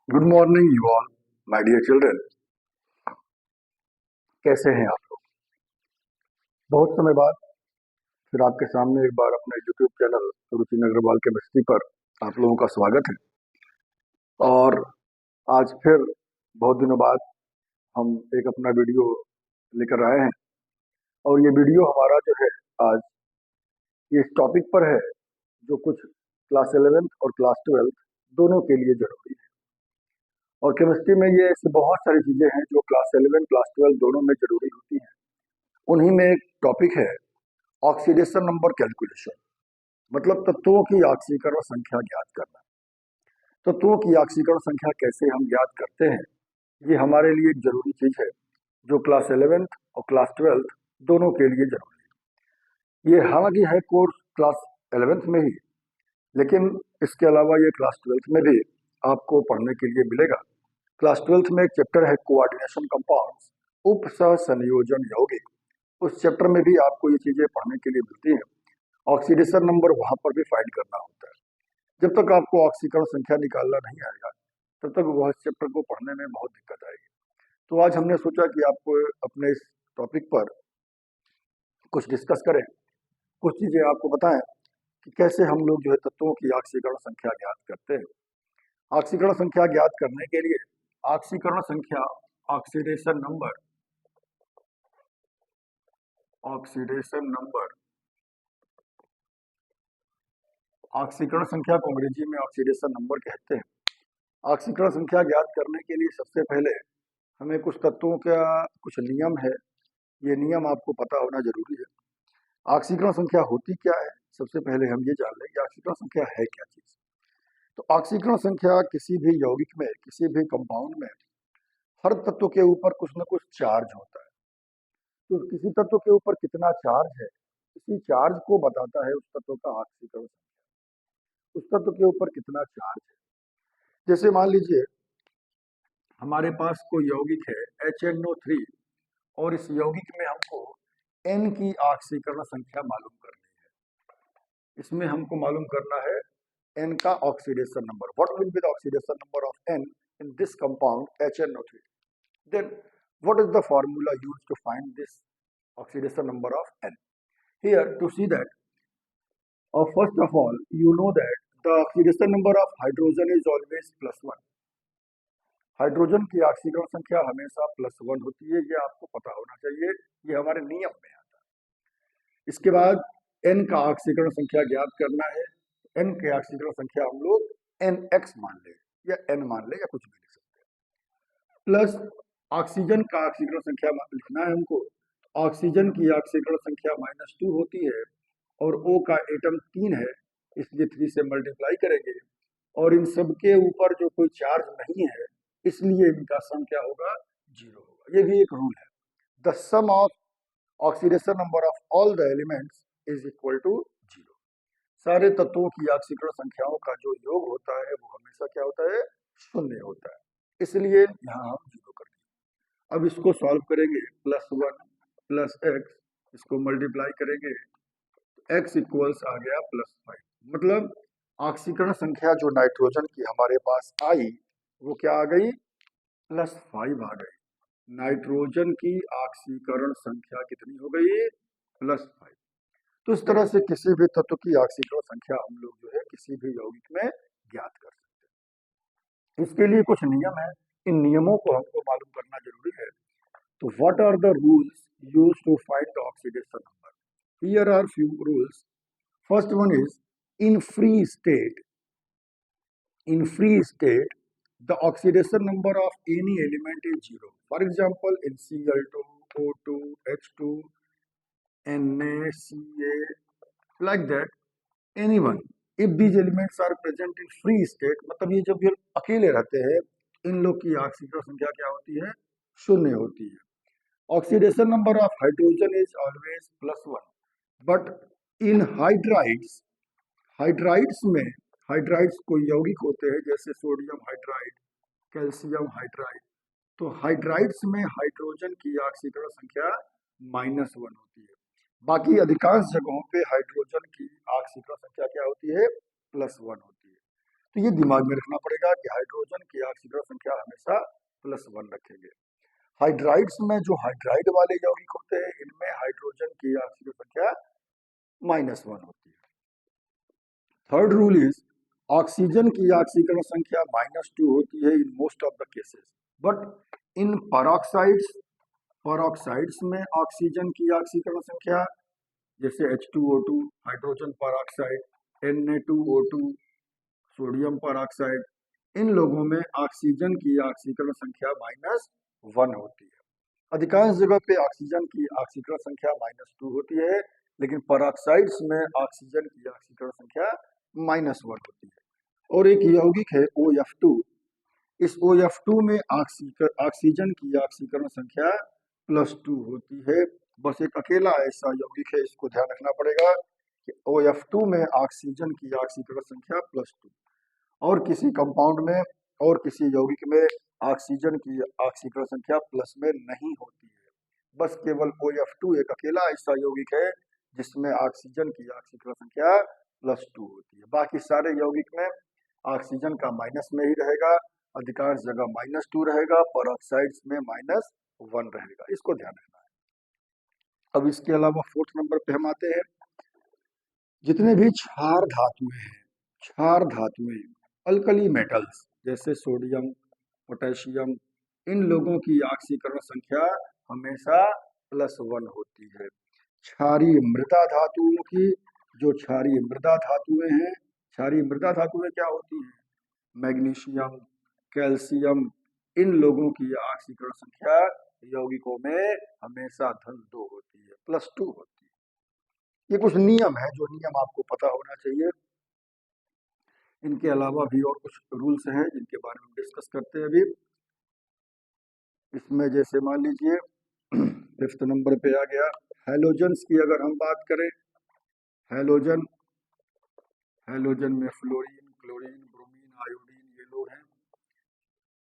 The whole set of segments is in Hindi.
Good morning you all my dear children. कैसे हैं आप लोग? बहुत समय बाद फिर आपके सामने एक बार अपने YouTube channel Ruchin Agarwal chemistry पर आप लोगों का स्वागत है। और आज फिर बहुत दिनों बाद हम एक अपना वीडियो लेकर आए हैं। और ये वीडियो हमारा जो है आज ये इस टॉपिक पर है जो कुछ क्लास 11th और क्लास 12 दोनों के लिए जरूरी है। और केमिस्ट्री में ये ऐसी बहुत सारी चीजें हैं जो क्लास 11 क्लास 12 दोनों में जरूरी होती हैं। उन्हीं में एक टॉपिक है ऑक्सीडेशन नंबर कैलकुलेशन, मतलब तत्वों की ऑक्सीकरण संख्या ज्ञात करना। तत्वों की ऑक्सीकरण संख्या कैसे हम ज्ञात करते हैं, ये हमारे लिए एक जरूरी चीज है जो क्लास 11th और क्लास 12 दोनों के लिए जरूरी है। ये हालांकि है कोर्स क्लास 11th में ही, लेकिन इसके अलावा ये क्लास 12th में भी आपको पढ़ने के लिए मिलेगा। क्लास 12th में एक चैप्टर है कोऑर्डिनेशन कंपाउंड्स, उप सह संयोजन यौगिक। उस चैप्टर में भी आपको ये चीजें पढ़ने के लिए मिलती हैं। ऑक्सीडेशन नंबर वहां पर भी फाइंड करना होता है। जब तक आपको ऑक्सीकरण संख्या निकालना नहीं आएगा तब तक वह चैप्टर को पढ़ने में बहुत दिक्कत आएगी। तो आज हमने सोचा कि आपको अपने इस टॉपिक पर कुछ डिस्कस करें, कुछ चीजें आपको बताएं कि कैसे हम लोग जो है तत्वों की ऑक्सीकरण संख्या ज्ञात करते हैं। ऑक्सीकरण संख्या ज्ञात करने के लिए ऑक्सीकरण संख्या, ऑक्सीडेशन नंबर, ऑक्सीडेशन नंबर, ऑक्सीकरण संख्या को अंग्रेजी में ऑक्सीडेशन नंबर कहते हैं। ऑक्सीकरण संख्या ज्ञात करने के लिए सबसे पहले हमें कुछ तत्वों का कुछ नियम है, ये नियम आपको पता होना जरूरी है। ऑक्सीकरण संख्या होती क्या है, सबसे पहले हम ये जान लें कि ऑक्सीकरण संख्या है क्या चीज। तो ऑक्सीकरण संख्या किसी भी यौगिक में, किसी भी कंपाउंड में हर तत्व के ऊपर कुछ न कुछ चार्ज होता है। तो किसी तत्व के ऊपर कितना चार्ज है, इसी चार्ज को बताता है उस तत्व का ऑक्सीकरण संख्या। उस तत्व के ऊपर कितना चार्ज है, जैसे मान लीजिए हमारे पास कोई यौगिक है HNO3 और इस यौगिक में हमको N की ऑक्सीकरण संख्या मालूम करनी है। इसमें हमको मालूम करना है N का oxidation number. What will be the oxidation number of N in this compound HNO3? Then what is the formula used to find this oxidation number of N? Here to see that, first of all you know that the oxidation number of hydrogen is always +1. Hydrogen की ऑक्सीकरण संख्या हमेशा +1 होती है, ये आपको पता होना चाहिए, ये हमारे नियम में आता है। इसके बाद N का ऑक्सीकरण संख्या ज्ञात करना है। N की ऑक्सीकरण संख्या हम लोग NX मान ले या N मान ले या कुछ भी लिख सकते हैं। प्लस ऑक्सीजन का ऑक्सीकरण संख्या लिखना है हमको। ऑक्सीजन की ऑक्सीकरण संख्या -2 होती है और O का एटम 3 है, इसलिए 3 से मल्टीप्लाई करेंगे और इन सब के ऊपर जो कोई चार्ज नहीं है इसलिए इनका सम क्या होगा, 0 होगा। ये भी एक रूल है। The sum of oxidation number of all the elements is equal to 0। सारे तत्वों की ऑक्सीकरण संख्याओं का जो योग होता है वो हमेशा क्या होता है, 0 होता है। इसलिए यहाँ हम 0 कर दिए। अब इसको सॉल्व करेंगे, +1 + x, इसको मल्टीप्लाई करेंगे, x इक्वल्स आ गया +5। मतलब ऑक्सीकरण संख्या जो नाइट्रोजन की हमारे पास आई वो क्या आ गई, +5 आ गई। नाइट्रोजन की ऑक्सीकरण संख्या कितनी हो गई, +5। तो इस तरह से किसी भी तत्व की ऑक्सीकरण संख्या हम लोग जो है किसी भी यौगिक में ज्ञात कर सकते हैं। इसके लिए कुछ नियम है, इन नियमों को हमको मालूम करना जरूरी है। तो what are the rules used to find the oxidation number? Here are few rules. First one is in free state, in free state the oxidation number of any element is 0. For example, in Cl2, O2, H2, NaCa, like that, anyone. If these elements are present in free state, मतलब ये जब ये अकेले रहते हैं इन लोग की ऑक्सीकरण संख्या क्या होती है, 0 होती है। Oxidation number of hydrogen is always +1, but in hydrides, hydrides में, हाइड्राइड्स कोई यौगिक होते हैं जैसे सोडियम हाइड्राइड, कैल्शियम हाइड्राइड। तो हाइड्राइड्स में हाइड्रोजन की ऑक्सीकरण संख्या -1 होती है। बाकी अधिकांश जगहों पे हाइड्रोजन की ऑक्सीकरण संख्या क्या होती है, +1 होती है। तो ये दिमाग में रखना पड़ेगा कि हाइड्रोजन की ऑक्सीकरण संख्या हमेशा +1 रखेंगे। हाइड्राइड्स में जो हाइड्राइड वाले यौगिक होते हैं इनमें हाइड्रोजन की ऑक्सीकरण संख्या -1 होती है। थर्ड रूल इज ऑक्सीजन की ऑक्सीकरण संख्या -2 होती है in most of the cases, but in peroxides में ऑक्सीजन की ऑक्सीकरण संख्या जैसे H2O2 hydrogen peroxide, Na2O2 sodium peroxide, इन लोगों में ऑक्सीजन की ऑक्सीकरण संख्या -1 होती है। अधिकांश जगह पे ऑक्सीजन की ऑक्सीकरण संख्या -2 होती है, लेकिन पेरोक्साइड्स में ऑक्सीजन की ऑक्सीकरण संख्या -1 होती है। और एक यौगिक है OF2, इस OF2 में ऑक्सीजन की ऑक्सीकरण संख्या +2 होती है। बस एक अकेला ऐसा यौगिक है, इसको ध्यान रखना पड़ेगा कि OF2 में ऑक्सीजन की ऑक्सीकरण संख्या +2, और किसी कंपाउंड में और किसी यौगिक में ऑक्सीजन की ऑक्सीकरण संख्या प्लस में नहीं होती है। बस केवल OF2 एक अकेला ऐसा यौगिक है जिसमें ऑक्सीजन की ऑक्सीकरण संख्या +2 होती है। बाकी सारे यौगिक में ऑक्सीजन का माइनस में ही रहेगा, अधिकांश जगह -2 रहेगा, पेरोक्साइड्स में -1 रहेगा। इसको ध्यान रखना है। अब इसके अलावा फोर्थ नंबर पे हम आते हैं, जितने भी क्षार धातुएं अल्कली मेटल्स जैसे सोडियम, पोटेशियम, इन लोगों की ऑक्सीकरण संख्या हमेशा +1 होती है। क्षारीय मृदा धातुओं की, जो क्षारीय मृदा धातुएं हैं, क्षारीय मृदा धातुएं क्या होती हैं? मैग्नीशियम, कैल्शियम, इन लोगों की ऑक्सीकरण संख्या यौगिकों में हमेशा √2 होती है, +2 होती है। ये कुछ नियम है, जो नियम आपको पता होना चाहिए। इनके अलावा भी और कुछ रूल्स हैं जिनके बारे में डिस्कस करते हैं अभी। इसमें जैसे मान लीजिए 5th नंबर पे आ गया हैलोजन्स की। अगर हम बात करें हैलोजन में फ्लोरीन, क्लोरीन, ब्रोमीन, आयोडीन, ये लोग हैं।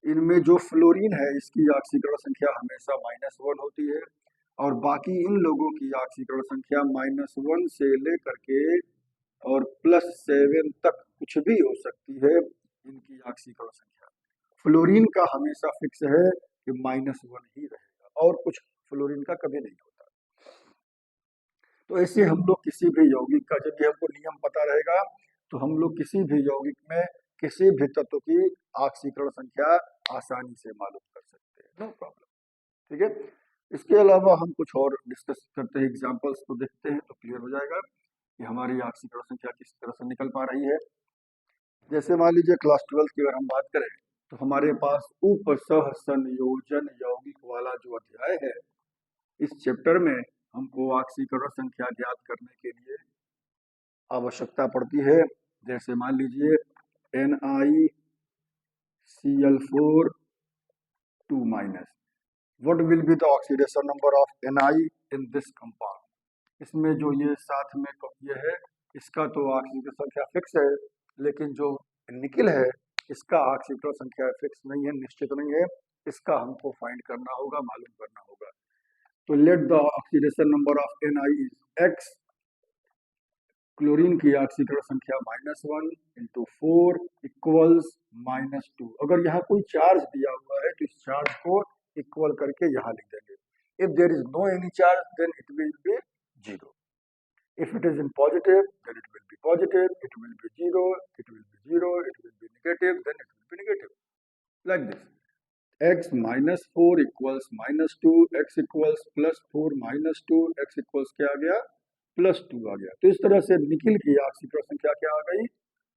इनमें जो फ्लोरीन है इसकी ऑक्सीकरण संख्या हमेशा -1 होती है, और बाकी इन लोगों की ऑक्सीकरण संख्या -1 से लेकर के और +7 तक कुछ भी हो सकती है इनकी ऑक्सीकरण संख्या। फ्लोरीन का हमेशा फिक्स है कि -1 ही रहेगा, और कुछ फ्लोरीन का कभी नहीं होता। तो ऐसे हम लोग किसी भी यौगिक का, जब भी हमको नियम पता रहेगा तो हम लोग किसी भी यौगिक में किसी भी तत्व की ऑक्सीकरण संख्या आसानी से मालूम कर सकते हैं, नो प्रॉब्लम। ठीक है, इसके अलावा हम कुछ और डिस्कस करते हैं, एग्जाम्पल्स को देखते हैं तो क्लियर हो जाएगा कि हमारी ऑक्सीकरण संख्या किस तरह से निकल पा रही है। जैसे मान लीजिए क्लास 12 की अगर हम बात करें तो हमारे पास उपसह संयोजन यौगिक वाला जो अध्याय है, इस चैप्टर में हमको ऑक्सीकरण संख्या ज्ञात करने के लिए आवश्यकता पड़ती है। जैसे मान लीजिए NiCl4 2-, what will be the oxidation number of Ni in this compound? इसमें जो ये साथ में ये है, इसका तो ऑक्सीकरण संख्या फिक्स है, लेकिन जो निकिल है इसका ऑक्सीकरण संख्या फिक्स नहीं है, निश्चित नहीं है। इसका हमको फाइंड करना होगा, मालूम करना होगा। तो let the oxidation number of Ni is X। Chlorine की ऑक्सीकरण संख्या -1 × 4 इक्वल्स -2। अगर यहाँ कोई चार्ज दिया हुआ है तो इस चार्ज को इक्वल करके यहाँ लिख देंगे। If there is no any charge then it will be 0। If it is in positive, then it will be positive. It will be 0. It will be 0. It will be negative. Then it will be negative. Like this. X -4 equals -2. X equals +4 -2. X equals क्या आ गया? +2 आ गया। तो इस तरह से निकिल की ऑक्सीकरण संख्या क्या आ गई?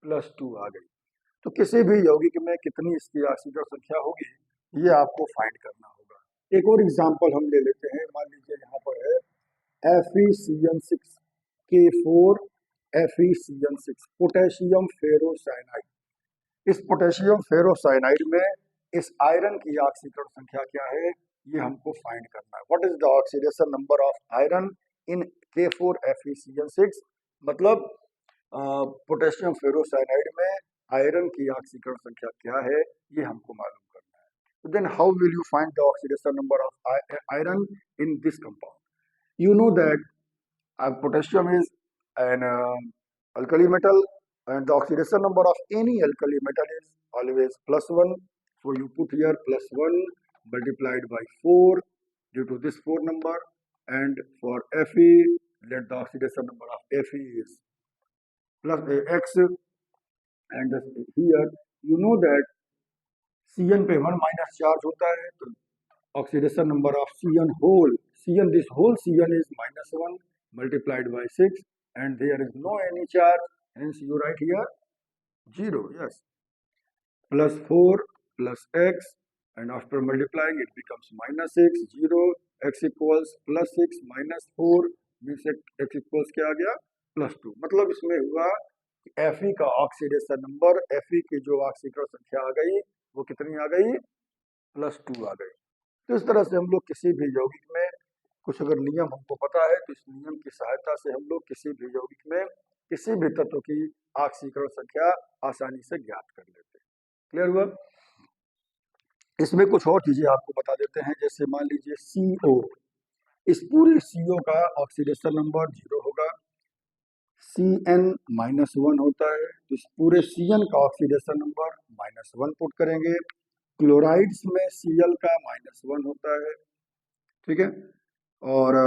+2 आ गई। तो किसी भी यौगिक में कितनी इसकी ऑक्सीकरण संख्या होगी ये आपको फाइंड करना होगा। एक और एग्जाम्पल हम ले लेते हैं। मान लीजिए यहाँ पर है FeCN6 K4 FeCN6 potassium ferrocyanide. इस पोटेशियम फेरोसाइनाइड में इस आयरन की ऑक्सीकरण संख्या क्या है ये हमको फाइंड करना है। What is the oxidation number of iron in K4 FeCN6? मतलब पोटेशियम फेरोसाइनाइड में आयरन की ऑक्सीकरण संख्या क्या है ये हमको मालूम करना है। तो then how will you find the oxidation number of iron in this compound? You know that potassium is an alkali metal and the oxidation number of any alkali metal is always +1. So you put here +1 multiplied by 4 due to this 4 number, and for Fe, let the oxidation number of Fe is +X, and here you know that Cn पे 1 माइनस चार्ज होता है, तो oxidation number of Cn whole, this whole Cn is -1 multiplied by 6, and there is no any charge, hence you write here 0, yes, +4 plus x, and after multiplying it becomes -6, 0, x equals +6 minus 4 means x equals क्या आ गया +2. मतलब इसमें हुआ Fe का ऑक्सीडेशन नंबर, Fe की जो ऑक्सीकरण संख्या आ गई वो कितनी आ गई +2 आ गई. तो इस तरह से हम लोग किसी भी यौगिक में कुछ अगर नियम हमको पता है तो इस नियम की सहायता से हम लोग किसी भी यौगिक में किसी भी तत्व की ऑक्सीकरण संख्या आसानी से ज्ञात कर लेते हैं. क्लियर हुआ? इसमें कुछ और चीजें आपको बता देते हैं, जैसे मान लीजिए CO, इस पूरे CO का ऑक्सीडेशन नंबर 0 होगा, Cn -1 होता है, तो इस पूरे Cn का ऑक्सीडेशन नंबर -1 पुट करेंगे. क्लोराइड्स में Cl का -1 होता है, ठीक है, और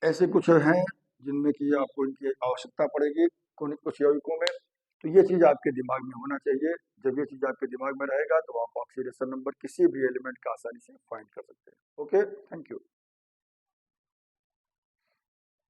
ऐसे कुछ हैं जिनमें कि आपको इनकी आवश्यकता पड़ेगी कुछ यौगिकों में. तो ये चीज़ आपके दिमाग में होना चाहिए. जब ये चीज़ आपके दिमाग में रहेगा तो आप ऑक्सीडेशन नंबर किसी भी एलिमेंट का आसानी से फाइंड कर सकते हैं. Okay, thank you.